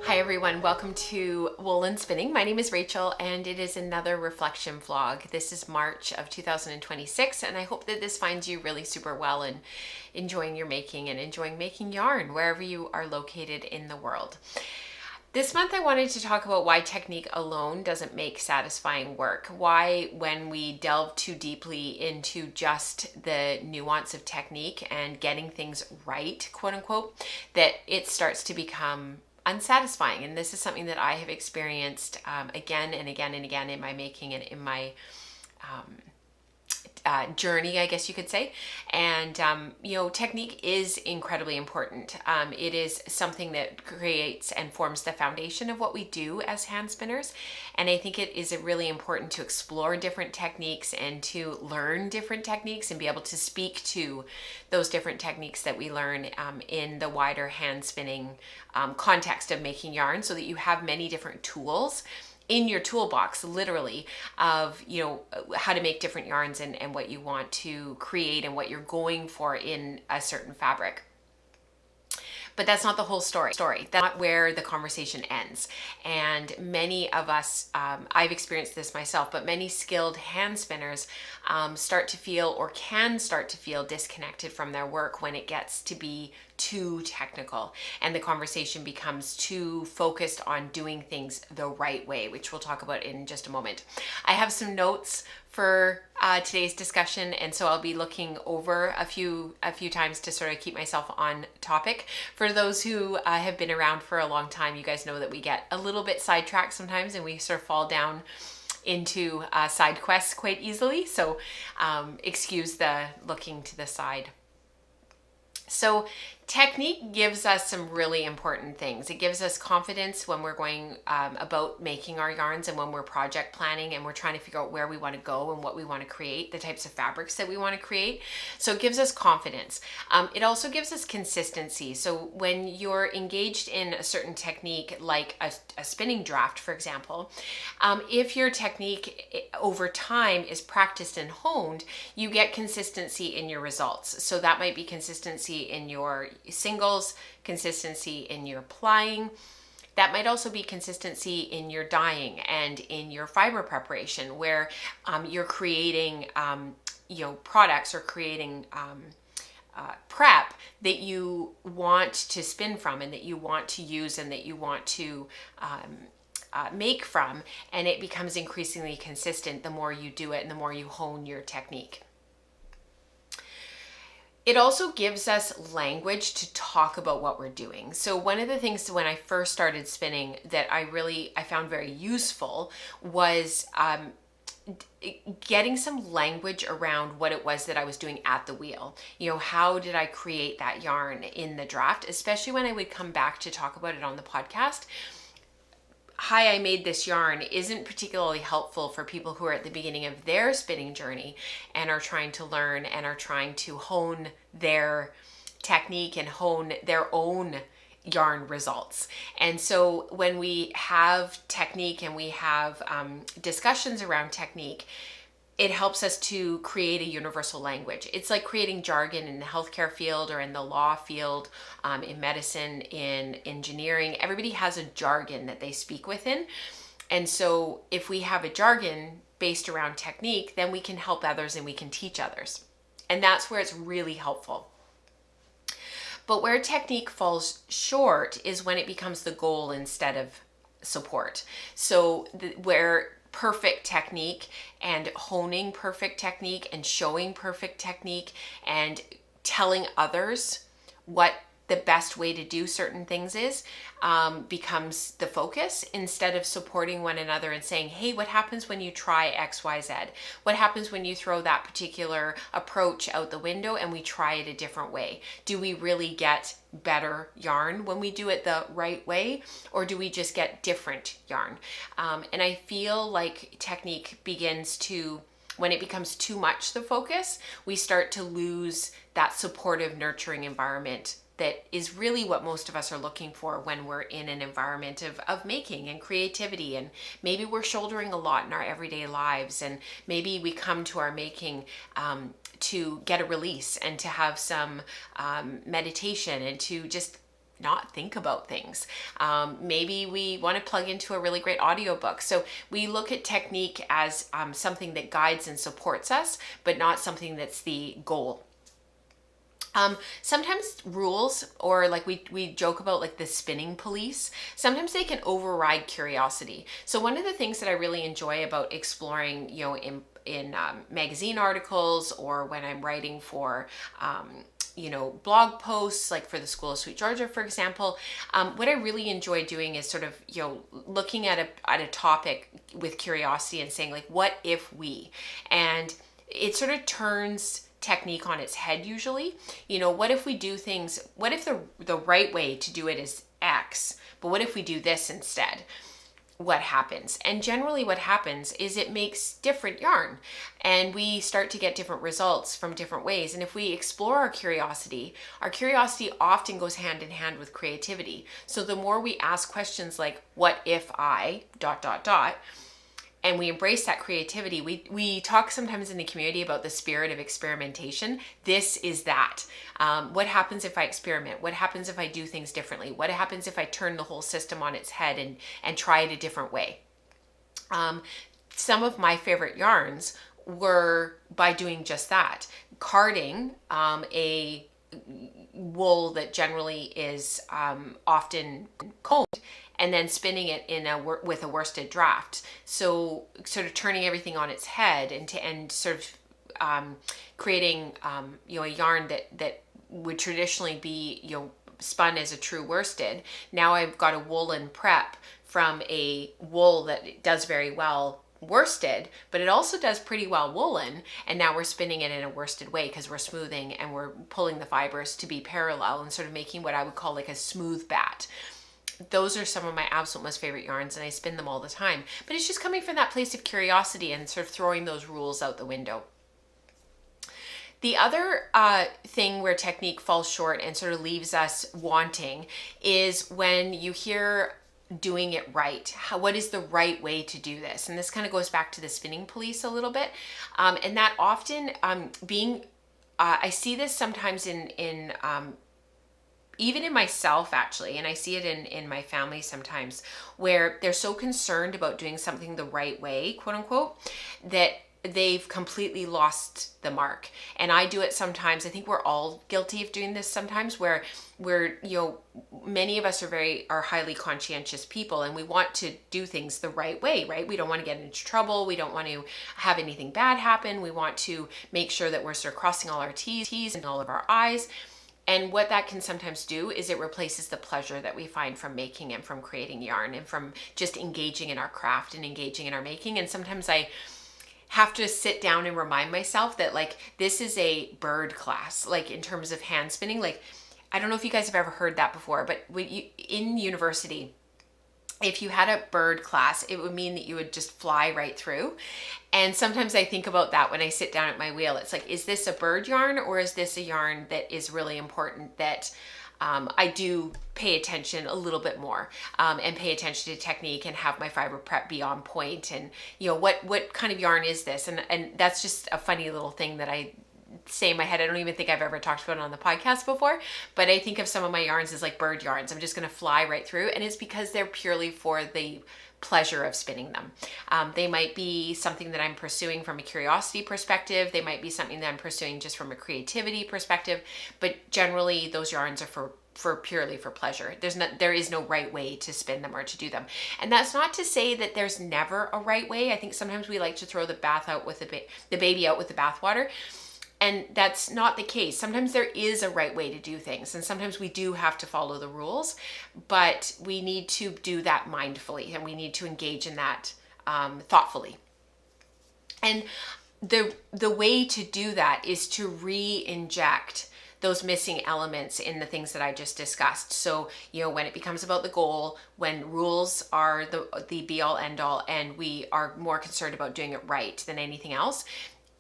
Hi everyone, welcome to Woolen Spinning. My name is Rachel and it is another reflection vlog. This is March of 2026 and I hope that this finds you really super well and enjoying your making and enjoying making yarn wherever you are located in the world. This month I wanted to talk about why technique alone doesn't make satisfying work. Why when we delve too deeply into just the nuance of technique and getting things right, quote unquote, that it starts to become unsatisfying. And this is something that I have experienced again and again and again in my making and in my journey, I guess you could say. And, technique is incredibly important. It is something that creates and forms the foundation of what we do as hand spinners. And I think it is really important to explore different techniques and to learn different techniques and be able to speak to those different techniques that we learn in the wider hand spinning context of making yarn, so that you have many different tools in your toolbox, literally, of how to make different yarns and what you want to create and what you're going for in a certain fabric. But that's not the whole story. That's not where the conversation ends. And many of us, I've experienced this myself, but many skilled hand spinners start to feel or can start to feel disconnected from their work when it gets to be too technical and the conversation becomes too focused on doing things the right way, which we'll talk about in just a moment. I have some notes for today's discussion, and so I'll be looking over a few times to sort of keep myself on topic. For those who have been around for a long time, you guys know that we get a little bit sidetracked sometimes and we sort of fall down into side quests quite easily, so excuse the looking to the side. So technique gives us some really important things. It gives us confidence when we're going about making our yarns and when we're project planning and we're trying to figure out where we want to go and what we want to create, the types of fabrics that we want to create. So it gives us confidence. It also gives us consistency. So when you're engaged in a certain technique, like a spinning draft, for example, if your technique over time is practiced and honed, you get consistency in your results. So that might be consistency in your singles, consistency in your plying. That might also be consistency in your dyeing and in your fiber preparation, where you're creating products or creating prep that you want to spin from and that you want to use and that you want to make from, and it becomes increasingly consistent the more you do it and the more you hone your technique. It also gives us language to talk about what we're doing. So one of the things when I first started spinning that I found very useful was getting some language around what it was that I was doing at the wheel. How did I create that yarn in the draft, especially when I would come back to talk about it on the podcast. Hi, I made this yarn isn't particularly helpful for people who are at the beginning of their spinning journey and are trying to learn and are trying to hone their technique and hone their own yarn results. And so when we have technique and we have discussions around technique, it helps us to create a universal language. It's like creating jargon in the healthcare field or in the law field, in medicine, in engineering. Everybody has a jargon that they speak within. And so if we have a jargon based around technique, then we can help others and we can teach others. And that's where it's really helpful. But where technique falls short is when it becomes the goal instead of support. So where perfect technique and honing perfect technique and showing perfect technique and telling others what the best way to do certain things is becomes the focus, instead of supporting one another and saying, hey, what happens when you try X, Y, Z? What happens when you throw that particular approach out the window and we try it a different way? Do we really get better yarn when we do it the right way, or do we just get different yarn? And I feel like technique begins to, when it becomes too much the focus, we start to lose that supportive, nurturing environment that is really what most of us are looking for when we're in an environment of making and creativity. And maybe we're shouldering a lot in our everyday lives, and maybe we come to our making to get a release and to have some meditation and to just not think about things. Maybe we want to plug into a really great audiobook. So we look at technique as something that guides and supports us, but not something that's the goal. Sometimes rules, or like we joke about like the spinning police, sometimes they can override curiosity. So one of the things that I really enjoy about exploring, in magazine articles, or when I'm writing for blog posts, like for the School of Sweet Georgia, for example, what I really enjoy doing is sort of, looking at a topic with curiosity and saying like, what if we, and it sort of turns technique on its head usually. What if we do things, what if the right way to do it is X, but what if we do this instead? What happens? And generally what happens is it makes different yarn, and we start to get different results from different ways. And if we explore our curiosity often goes hand in hand with creativity. So the more we ask questions like, what if I ... and we embrace that creativity. We talk sometimes in the community about the spirit of experimentation. This is that. What happens if I experiment? What happens if I do things differently? What happens if I turn the whole system on its head and try it a different way? Some of my favorite yarns were by doing just that. Carding a wool that generally is often combed, and then spinning it with a worsted draft. So sort of turning everything on its head and sort of creating a yarn that would traditionally be spun as a true worsted. Now I've got a woolen prep from a wool that does very well worsted, but it also does pretty well woolen, and now we're spinning it in a worsted way because we're smoothing and we're pulling the fibers to be parallel and sort of making what I would call like a smooth bat. Those are some of my absolute most favorite yarns, and I spin them all the time. But it's just coming from that place of curiosity and sort of throwing those rules out the window. The other thing where technique falls short and sort of leaves us wanting is when you hear doing it right. What is the right way to do this? And this kind of goes back to the spinning police a little bit. And that often I see this sometimes in even in myself actually, and I see it in my family sometimes, where they're so concerned about doing something the right way, quote unquote, that they've completely lost the mark. And I do it sometimes. I think we're all guilty of doing this sometimes, where many of us are highly conscientious people, and we want to do things the right way, right? We don't want to get into trouble. We don't want to have anything bad happen. We want to make sure that we're sort of crossing all our T's and all of our I's. And what that can sometimes do is it replaces the pleasure that we find from making and from creating yarn and from just engaging in our craft and engaging in our making. And sometimes I have to sit down and remind myself that like this is a bird class, like in terms of hand spinning. Like, I don't know if you guys have ever heard that before, but in university, if you had a bird class, it would mean that you would just fly right through. And sometimes I think about that when I sit down at my wheel. It's like, is this a bird yarn, or is this a yarn that is really important that I do pay attention a little bit more and pay attention to technique and have my fiber prep be on point? And what kind of yarn is this? And that's just a funny little thing that I say in my head. I don't even think I've ever talked about it on the podcast before, but I think of some of my yarns as like bird yarns. I'm just going to fly right through, and it's because they're purely for the pleasure of spinning them. They might be something that I'm pursuing from a curiosity perspective. They might be something that I'm pursuing just from a creativity perspective, but generally those yarns are purely for pleasure. There is no right way to spin them or to do them. And that's not to say that there's never a right way. I think sometimes we like to throw the baby out with the bathwater. And that's not the case. Sometimes there is a right way to do things, and sometimes we do have to follow the rules, but we need to do that mindfully, and we need to engage in that thoughtfully. And the way to do that is to re-inject those missing elements in the things that I just discussed. So, when it becomes about the goal, when rules are the be all end all, and we are more concerned about doing it right than anything else,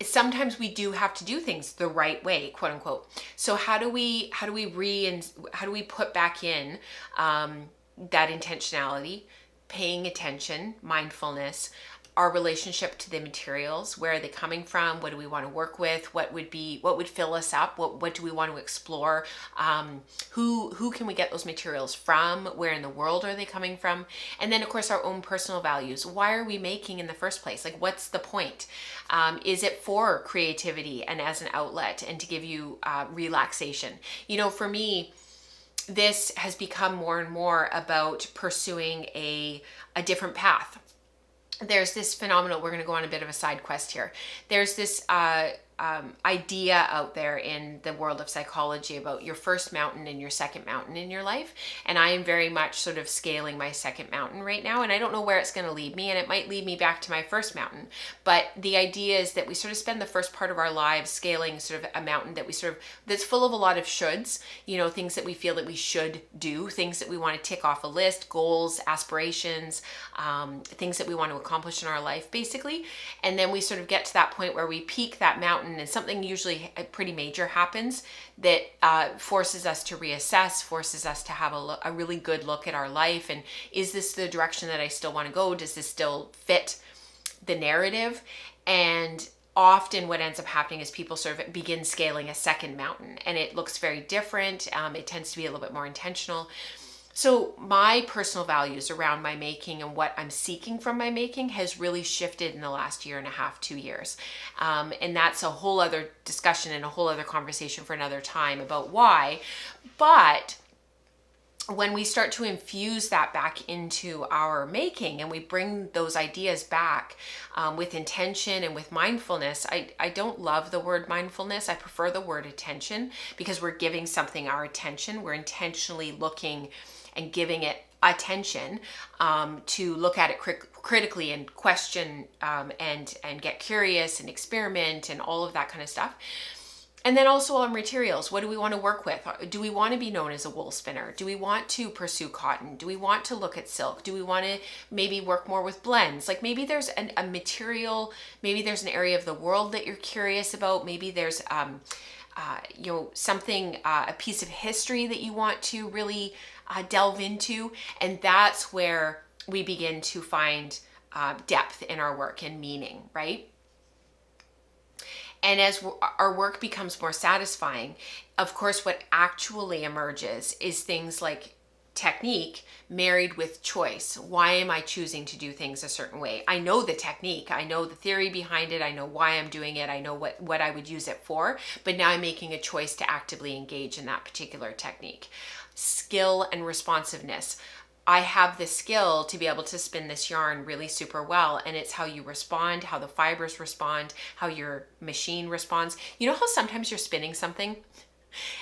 sometimes we do have to do things the right way, quote unquote. So how do we put back in that intentionality, paying attention, mindfulness, our relationship to the materials. Where are they coming from? What do we want to work with? What would fill us up? What do we want to explore? Who can we get those materials from? Where in the world are they coming from? And then of course our own personal values. Why are we making in the first place? Like, what's the point? Is it for creativity and as an outlet and to give you relaxation? For me, this has become more and more about pursuing a different path. There's this phenomenon, we're going to go on a bit of a side quest here. There's this idea out there in the world of psychology about your first mountain and your second mountain in your life. And I am very much sort of scaling my second mountain right now. And I don't know where it's going to lead me. And it might lead me back to my first mountain. But the idea is that we sort of spend the first part of our lives scaling sort of a mountain that that's full of a lot of shoulds, things that we feel that we should do, things that we want to tick off a list, goals, aspirations, things that we want to accomplish in our life, basically. And then we sort of get to that point where we peak that mountain and something usually pretty major happens that forces us to reassess, forces us to have a really good look at our life. And is this the direction that I still want to go? Does this still fit the narrative? And often what ends up happening is people sort of begin scaling a second mountain, and it looks very different. It tends to be a little bit more intentional. So my personal values around my making and what I'm seeking from my making has really shifted in the last 1.5 to 2 years. And that's a whole other discussion and a whole other conversation for another time about why. But when we start to infuse that back into our making and we bring those ideas back with intention and with mindfulness, I don't love the word mindfulness. I prefer the word attention, because we're giving something our attention. We're intentionally looking and giving it attention to look at it critically and question and get curious and experiment and all of that kind of stuff. And then also on materials, what do we want to work with? Do we want to be known as a wool spinner? Do we want to pursue cotton? Do we want to look at silk? Do we want to maybe work more with blends? Like maybe there's a material, maybe there's an area of the world that you're curious about. Maybe there's something, a piece of history that you want to really delve into. And that's where we begin to find depth in our work and meaning, right? And as our work becomes more satisfying, of course, what actually emerges is things like technique married with choice. Why am I choosing to do things a certain way? I know the technique, I know the theory behind it, I know why I'm doing it, I know what I would use it for, but now I'm making a choice to actively engage in that particular technique. Skill and responsiveness. I have the skill to be able to spin this yarn really super well, and it's how you respond, how the fibers respond, how your machine responds. You know how sometimes you're spinning something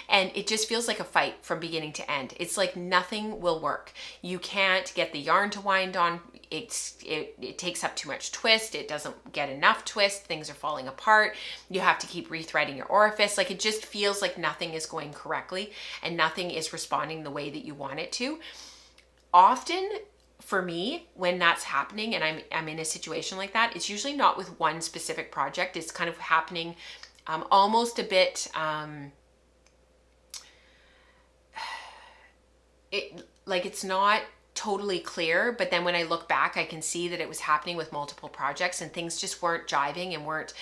and it just feels like a fight from beginning to end. It's like nothing will work. You can't get the yarn to wind on. It takes up too much twist. It doesn't get enough twist. Things are falling apart. You have to keep rethreading your orifice. Like it just feels like nothing is going correctly and nothing is responding the way that you want it to. Often for me, when that's happening and I'm in a situation like that, it's usually not with one specific project. It's kind of happening almost a bit, it's not totally clear, but then when I look back, I can see that it was happening with multiple projects and things just weren't jiving and weren't,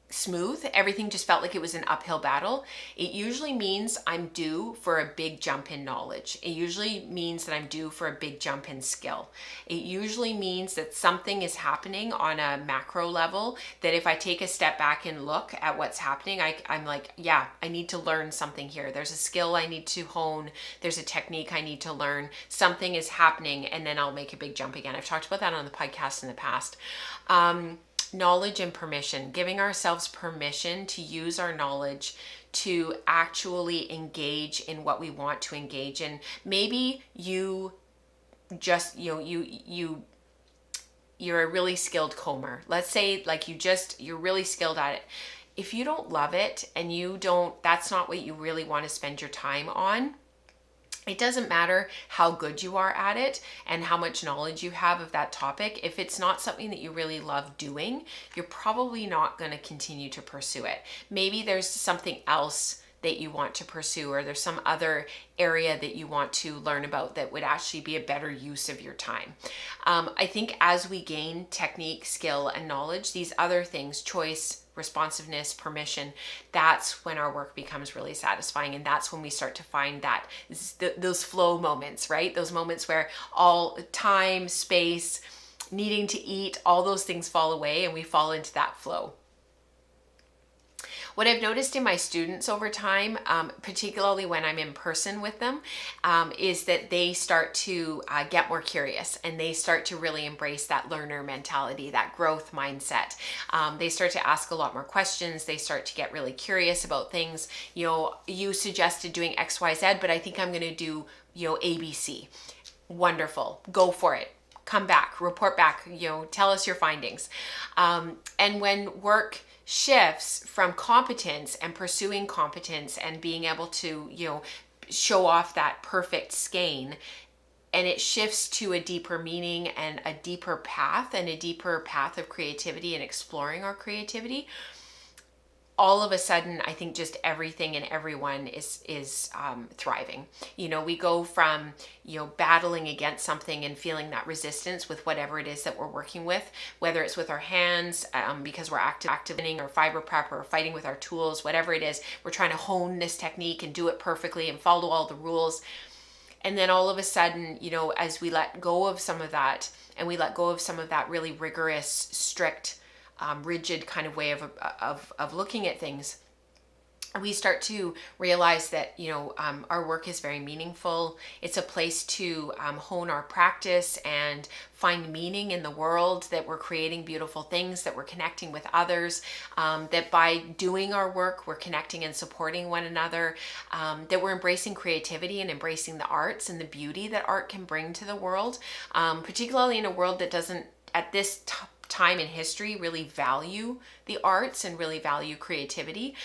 smooth. Everything just felt like it was an uphill battle. It usually means I'm due for a big jump in knowledge. It usually means that I'm due for a big jump in skill. It usually means that something is happening on a macro level that if I take a step back and look at what's happening, I'm like, yeah, I need to learn something here. There's a skill I need to hone. There's a technique I need to learn. Something is happening, and then I'll make a big jump again. I've talked about that on the podcast in the past. Knowledge and permission, giving ourselves permission to use our knowledge to actually engage in what we want to engage in. Maybe you just, you're a really skilled comber. Let's say you're really skilled at it. If you don't love it and that's not what you really want to spend your time on, it doesn't matter how good you are at it and how much knowledge you have of that topic. If it's not something that you really love doing, you're probably not going to continue to pursue it. Maybe there's something else that you want to pursue, or there's some other area that you want to learn about that would actually be a better use of your time. I think as we gain technique, skill, and knowledge, these other things, choice, responsiveness, permission, that's when our work becomes really satisfying. And that's when we start to find that those flow moments, right? Those moments where all time, space, needing to eat, all those things fall away and we fall into that flow. What I've noticed in my students over time, particularly when I'm in person with them, is that they start to get more curious, and they start to really embrace that learner mentality, that growth mindset. They start to ask a lot more questions. They start to get really curious about things. You suggested doing X, Y, Z, but I think I'm going to do, ABC. Wonderful. Go for it. Come back, report back, tell us your findings. And when work shifts from competence and pursuing competence and being able to, show off that perfect skein, and it shifts to a deeper meaning and a deeper path of creativity and exploring our creativity, all of a sudden, I think just everything and everyone is thriving. We go from, battling against something and feeling that resistance with whatever it is that we're working with, whether it's with our hands, because we're activating or fiber prep or fighting with our tools, whatever it is, we're trying to hone this technique and do it perfectly and follow all the rules. And then all of a sudden, as we let go of some of that, and we let go of some of that really rigorous, strict, rigid kind of way of looking at things, we start to realize that our work is very meaningful. It's a place to hone our practice and find meaning in the world, that we're creating beautiful things, that we're connecting with others, that by doing our work we're connecting and supporting one another, that we're embracing creativity and embracing the arts and the beauty that art can bring to the world, particularly in a world that doesn't at this time in history really value the arts and really value creativity.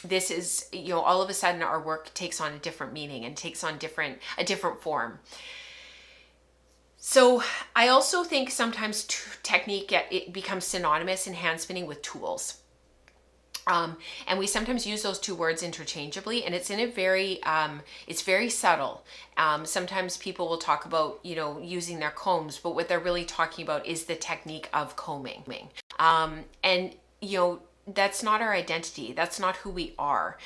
This is, all of a sudden our work takes on a different meaning and takes on a different form. So I also think sometimes technique, it becomes synonymous in hand spinning with tools. And we sometimes use those two words interchangeably, and it's very subtle. Sometimes people will talk about, using their combs, but what they're really talking about is the technique of combing. And that's not our identity. That's not who we are.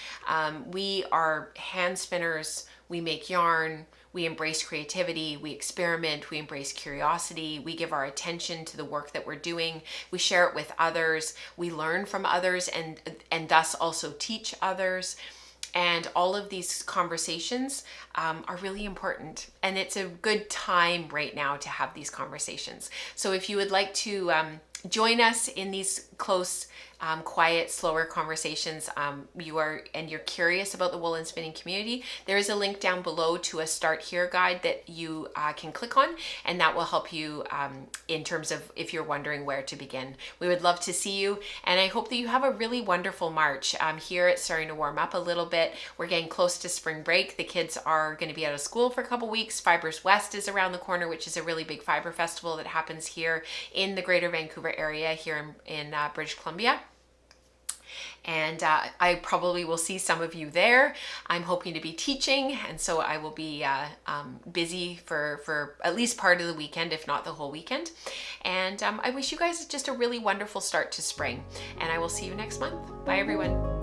We are hand spinners. We make yarn. We embrace creativity, we experiment, we embrace curiosity, we give our attention to the work that we're doing, we share it with others, we learn from others and thus also teach others. And all of these conversations are really important. And it's a good time right now to have these conversations. So if you would like to join us in these close, quiet, slower conversations, you're curious about the woolen spinning community, there is a link down below to a Start Here guide that you can click on, and that will help you in terms of if you're wondering where to begin. We would love to see you, and I hope that you have a really wonderful March. Here it's starting to warm up a little bit. We're getting close to spring break. The kids are going to be out of school for a couple weeks. Fibers West is around the corner, which is a really big fiber festival that happens here in the greater Vancouver area here in British Columbia. And I probably will see some of you there. I'm hoping to be teaching, and so I will be busy for at least part of the weekend, if not the whole weekend. And I wish you guys just a really wonderful start to spring, and I will see you next month. Bye, everyone.